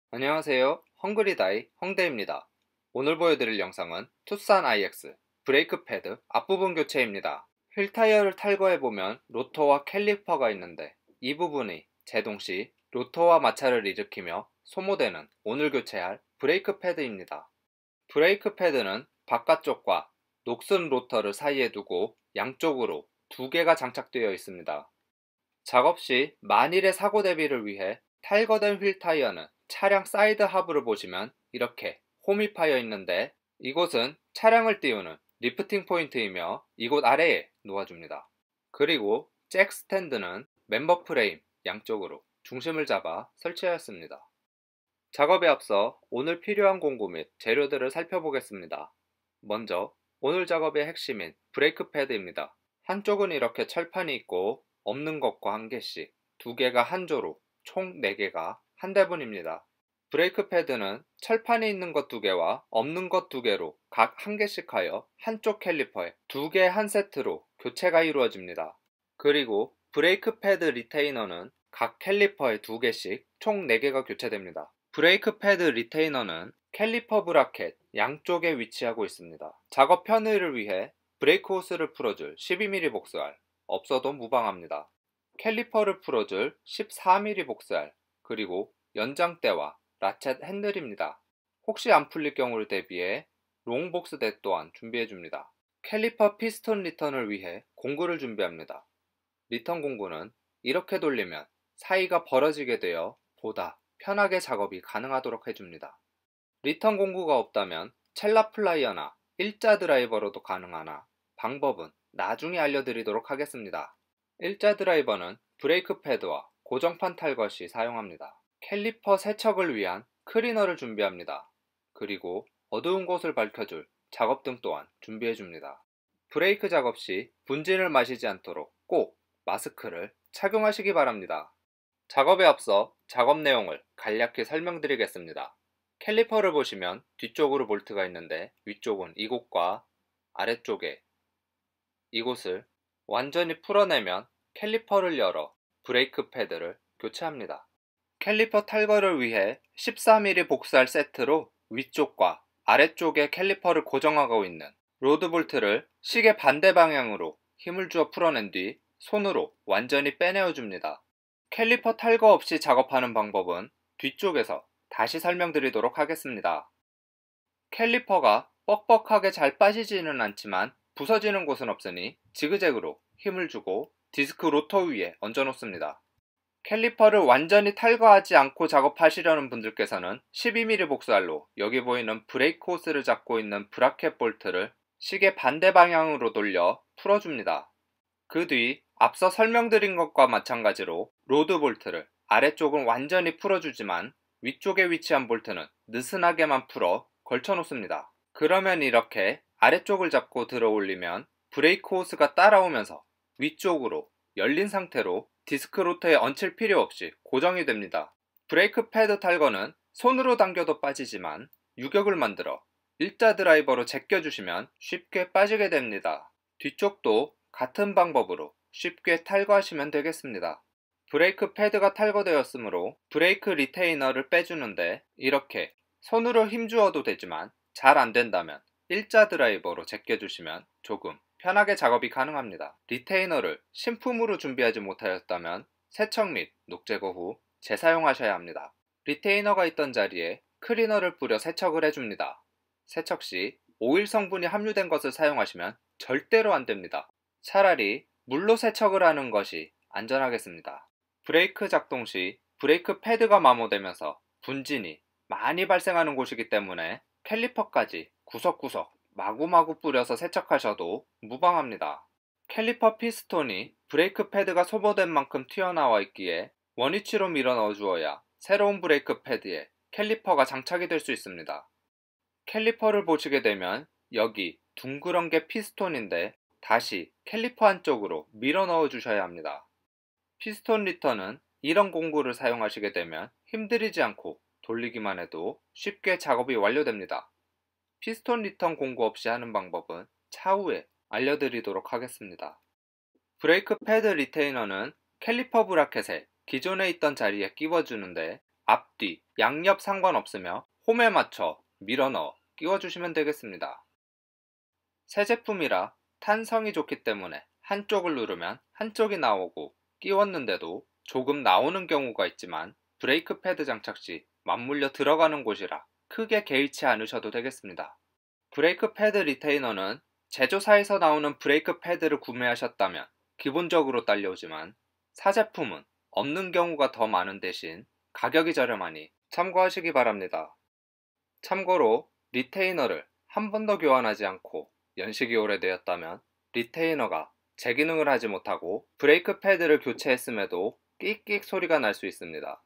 안녕하세요. 헝그리다이 헝대입니다. 오늘 보여드릴 영상은 투싼 IX 브레이크 패드 앞부분 교체입니다. 휠 타이어를 탈거해보면 로터와 캘리퍼가 있는데 이 부분이 제동 시 로터와 마찰을 일으키며 소모되는 오늘 교체할 브레이크 패드입니다. 브레이크 패드는 바깥쪽과 녹슨 로터를 사이에 두고 양쪽으로 두 개가 장착되어 있습니다. 작업 시 만일의 사고 대비를 위해 탈거된 휠 타이어는 차량 사이드 하부를 보시면 이렇게 홈이 파여 있는데 이곳은 차량을 띄우는 리프팅 포인트이며 이곳 아래에 놓아줍니다. 그리고 잭 스탠드는 멤버 프레임 양쪽으로 중심을 잡아 설치하였습니다. 작업에 앞서 오늘 필요한 공구 및 재료들을 살펴보겠습니다. 먼저 오늘 작업의 핵심인 브레이크 패드입니다. 한쪽은 이렇게 철판이 있고 없는 것과 한 개씩 두 개가 한 조로 총 4개가 한 대분입니다. 브레이크 패드는 철판이 있는 것 2개와 없는 것 2개로 각 한 개씩 하여 한쪽 캘리퍼에 2개 한 세트로 교체가 이루어집니다. 그리고 브레이크 패드 리테이너는 각 캘리퍼에 2개씩 총 4개가 교체됩니다. 브레이크 패드 리테이너는 캘리퍼 브라켓 양쪽에 위치하고 있습니다. 작업 편의를 위해 브레이크 호스를 풀어줄 12mm 복스알, 없어도 무방합니다. 캘리퍼를 풀어줄 14mm 복스알, 그리고 연장대와 라쳇 핸들입니다. 혹시 안 풀릴 경우를 대비해 롱복스대 또한 준비해줍니다. 캘리퍼 피스톤 리턴을 위해 공구를 준비합니다. 리턴 공구는 이렇게 돌리면 사이가 벌어지게 되어 보다 편하게 작업이 가능하도록 해줍니다. 리턴 공구가 없다면 첼라 플라이어나 일자 드라이버로도 가능하나 방법은 나중에 알려드리도록 하겠습니다. 일자 드라이버는 브레이크 패드와 고정판 탈거 시 사용합니다. 캘리퍼 세척을 위한 클리너를 준비합니다. 그리고 어두운 곳을 밝혀줄 작업등 또한 준비해줍니다. 브레이크 작업 시 분진을 마시지 않도록 꼭 마스크를 착용하시기 바랍니다. 작업에 앞서 작업 내용을 간략히 설명드리겠습니다. 캘리퍼를 보시면 뒤쪽으로 볼트가 있는데 위쪽은 이곳과 아래쪽에 이곳을 완전히 풀어내면 캘리퍼를 열어 브레이크 패드를 교체합니다. 캘리퍼 탈거를 위해 14mm 복사할 세트로 위쪽과 아래쪽에 캘리퍼를 고정하고 있는 로드 볼트를 시계 반대 방향으로 힘을 주어 풀어낸 뒤 손으로 완전히 빼내어 줍니다. 캘리퍼 탈거 없이 작업하는 방법은 뒤쪽에서 다시 설명드리도록 하겠습니다. 캘리퍼가 뻑뻑하게 잘 빠지지는 않지만 부서지는 곳은 없으니 지그재그로 힘을 주고 디스크 로터 위에 얹어 놓습니다. 캘리퍼를 완전히 탈거하지 않고 작업하시려는 분들께서는 12mm 복사알로 여기 보이는 브레이크 호스를 잡고 있는 브라켓 볼트를 시계 반대 방향으로 돌려 풀어줍니다. 그 뒤 앞서 설명드린 것과 마찬가지로 로드 볼트를 아래쪽은 완전히 풀어주지만 위쪽에 위치한 볼트는 느슨하게만 풀어 걸쳐 놓습니다. 그러면 이렇게 아래쪽을 잡고 들어 올리면 브레이크 호스가 따라오면서 위쪽으로 열린 상태로 디스크 로터에 얹힐 필요 없이 고정이 됩니다. 브레이크 패드 탈거는 손으로 당겨도 빠지지만 유격을 만들어 일자 드라이버로 제껴주시면 쉽게 빠지게 됩니다. 뒤쪽도 같은 방법으로 쉽게 탈거하시면 되겠습니다. 브레이크 패드가 탈거되었으므로 브레이크 리테이너를 빼주는데 이렇게 손으로 힘주어도 되지만 잘 안된다면 일자 드라이버로 제껴주시면 조금 편하게 작업이 가능합니다. 리테이너를 신품으로 준비하지 못하였다면 세척 및 녹제거 후 재사용하셔야 합니다. 리테이너가 있던 자리에 클리너를 뿌려 세척을 해줍니다. 세척 시 오일 성분이 함유된 것을 사용하시면 절대로 안됩니다. 차라리 물로 세척을 하는 것이 안전하겠습니다. 브레이크 작동 시 브레이크 패드가 마모되면서 분진이 많이 발생하는 곳이기 때문에 캘리퍼까지 구석구석 마구마구 뿌려서 세척하셔도 무방합니다. 캘리퍼 피스톤이 브레이크 패드가 소모된 만큼 튀어나와 있기에 원위치로 밀어 넣어 주어야 새로운 브레이크 패드에 캘리퍼가 장착이 될 수 있습니다. 캘리퍼를 보시게 되면 여기 둥그런 게 피스톤인데 다시 캘리퍼 안쪽으로 밀어 넣어 주셔야 합니다. 피스톤 리턴은 이런 공구를 사용하시게 되면 힘들이지 않고 돌리기만 해도 쉽게 작업이 완료됩니다. 피스톤 리턴 공구 없이 하는 방법은 차후에 알려드리도록 하겠습니다. 브레이크 패드 리테이너는 캘리퍼 브라켓에 기존에 있던 자리에 끼워주는데 앞뒤 양옆 상관없으며 홈에 맞춰 밀어넣어 끼워주시면 되겠습니다. 새 제품이라 탄성이 좋기 때문에 한쪽을 누르면 한쪽이 나오고 끼웠는데도 조금 나오는 경우가 있지만 브레이크 패드 장착 시 맞물려 들어가는 곳이라 크게 개의치 않으셔도 되겠습니다. 브레이크 패드 리테이너는 제조사에서 나오는 브레이크 패드를 구매하셨다면 기본적으로 딸려오지만 사제품은 없는 경우가 더 많은 대신 가격이 저렴하니 참고하시기 바랍니다. 참고로 리테이너를 한 번 더 교환하지 않고 연식이 오래되었다면 리테이너가 제기능을 하지 못하고 브레이크 패드를 교체했음에도 끽끽 소리가 날 수 있습니다.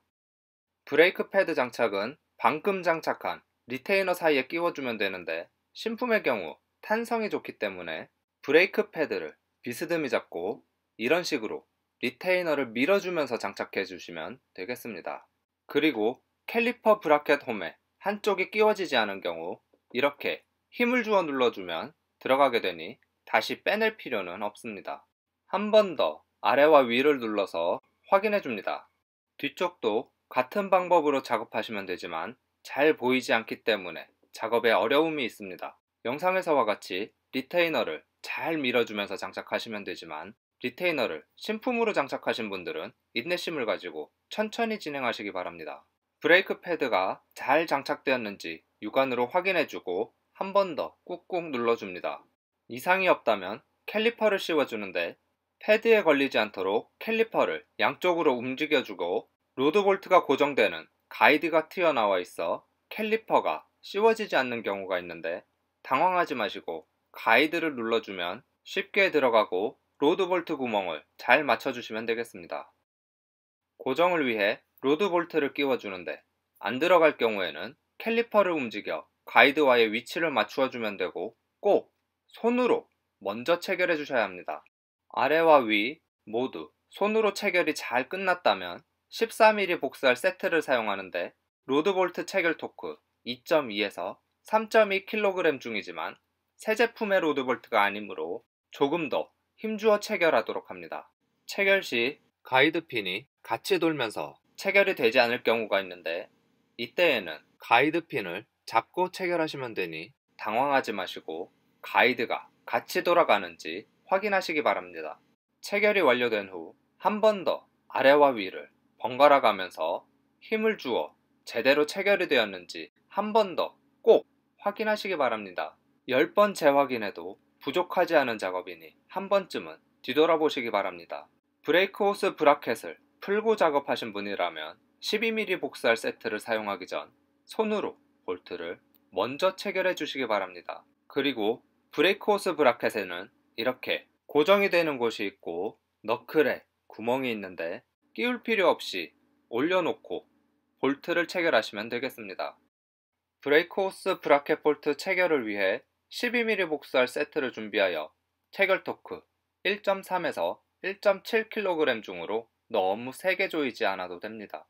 브레이크 패드 장착은 방금 장착한 리테이너 사이에 끼워주면 되는데 신품의 경우 탄성이 좋기 때문에 브레이크 패드를 비스듬히 잡고 이런 식으로 리테이너를 밀어주면서 장착해 주시면 되겠습니다. 그리고 캘리퍼 브라켓 홈에 한쪽이 끼워지지 않은 경우 이렇게 힘을 주어 눌러주면 들어가게 되니 다시 빼낼 필요는 없습니다. 한 번 더 아래와 위를 눌러서 확인해 줍니다. 뒤쪽도 같은 방법으로 작업하시면 되지만 잘 보이지 않기 때문에 작업에 어려움이 있습니다. 영상에서와 같이 리테이너를 잘 밀어주면서 장착하시면 되지만 리테이너를 신품으로 장착하신 분들은 인내심을 가지고 천천히 진행하시기 바랍니다. 브레이크 패드가 잘 장착되었는지 육안으로 확인해주고 한 번 더 꾹꾹 눌러줍니다. 이상이 없다면 캘리퍼를 씌워주는데 패드에 걸리지 않도록 캘리퍼를 양쪽으로 움직여주고 로드 볼트가 고정되는 가이드가 튀어나와 있어 캘리퍼가 씌워지지 않는 경우가 있는데 당황하지 마시고 가이드를 눌러주면 쉽게 들어가고 로드 볼트 구멍을 잘 맞춰주시면 되겠습니다. 고정을 위해 로드 볼트를 끼워주는데 안 들어갈 경우에는 캘리퍼를 움직여 가이드와의 위치를 맞추어주면 되고 꼭 손으로 먼저 체결해 주셔야 합니다. 아래와 위 모두 손으로 체결이 잘 끝났다면 14mm 복사할 세트를 사용하는데 로드 볼트 체결 토크 2.2에서 3.2kg 중이지만 새 제품의 로드 볼트가 아니므로 조금 더 힘주어 체결하도록 합니다. 체결 시 가이드 핀이 같이 돌면서 체결이 되지 않을 경우가 있는데 이때에는 가이드 핀을 잡고 체결하시면 되니 당황하지 마시고 가이드가 같이 돌아가는지 확인하시기 바랍니다. 체결이 완료된 후 한 번 더 아래와 위를 번갈아 가면서 힘을 주어 제대로 체결이 되었는지 한 번 더 꼭 확인하시기 바랍니다. 10번 재확인해도 부족하지 않은 작업이니 한 번쯤은 뒤돌아보시기 바랍니다. 브레이크 호스 브라켓을 풀고 작업하신 분이라면 12mm 복사할 세트를 사용하기 전 손으로 볼트를 먼저 체결해 주시기 바랍니다. 그리고 브레이크 호스 브라켓에는 이렇게 고정이 되는 곳이 있고 너클에 구멍이 있는데 끼울 필요 없이 올려놓고 볼트를 체결하시면 되겠습니다. 브레이크 호스 브라켓 볼트 체결을 위해 12mm 복사할 세트를 준비하여 체결 토크 1.3에서 1.7kg 중으로 너무 세게 조이지 않아도 됩니다.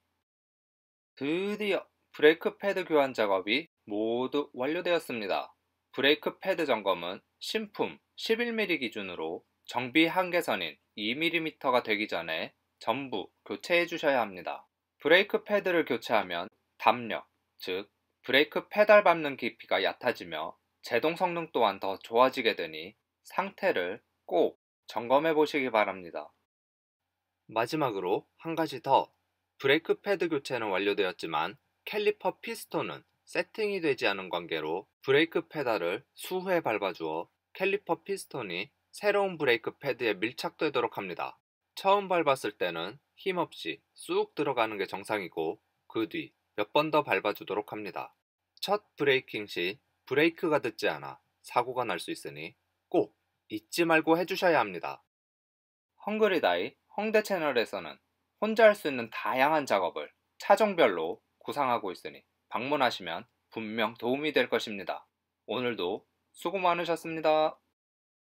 드디어 브레이크 패드 교환 작업이 모두 완료되었습니다. 브레이크 패드 점검은 신품 11mm 기준으로 정비 한계선인 2mm가 되기 전에 전부 교체해 주셔야 합니다. 브레이크 패드를 교체하면 담력, 즉 브레이크 페달 밟는 깊이가 얕아지며 제동 성능 또한 더 좋아지게 되니 상태를 꼭 점검해 보시기 바랍니다. 마지막으로 한 가지 더. 브레이크 패드 교체는 완료되었지만 캘리퍼 피스톤은 세팅이 되지 않은 관계로 브레이크 페달을 수회 밟아주어 캘리퍼 피스톤이 새로운 브레이크 패드에 밀착되도록 합니다. 처음 밟았을 때는 힘없이 쑥 들어가는 게 정상이고 그 뒤 몇 번 더 밟아주도록 합니다. 첫 브레이킹 시 브레이크가 듣지 않아 사고가 날 수 있으니 꼭 잊지 말고 해주셔야 합니다. 헝그리다이 헝대 채널에서는 혼자 할 수 있는 다양한 작업을 차종별로 구상하고 있으니 방문하시면 분명 도움이 될 것입니다. 오늘도 수고 많으셨습니다.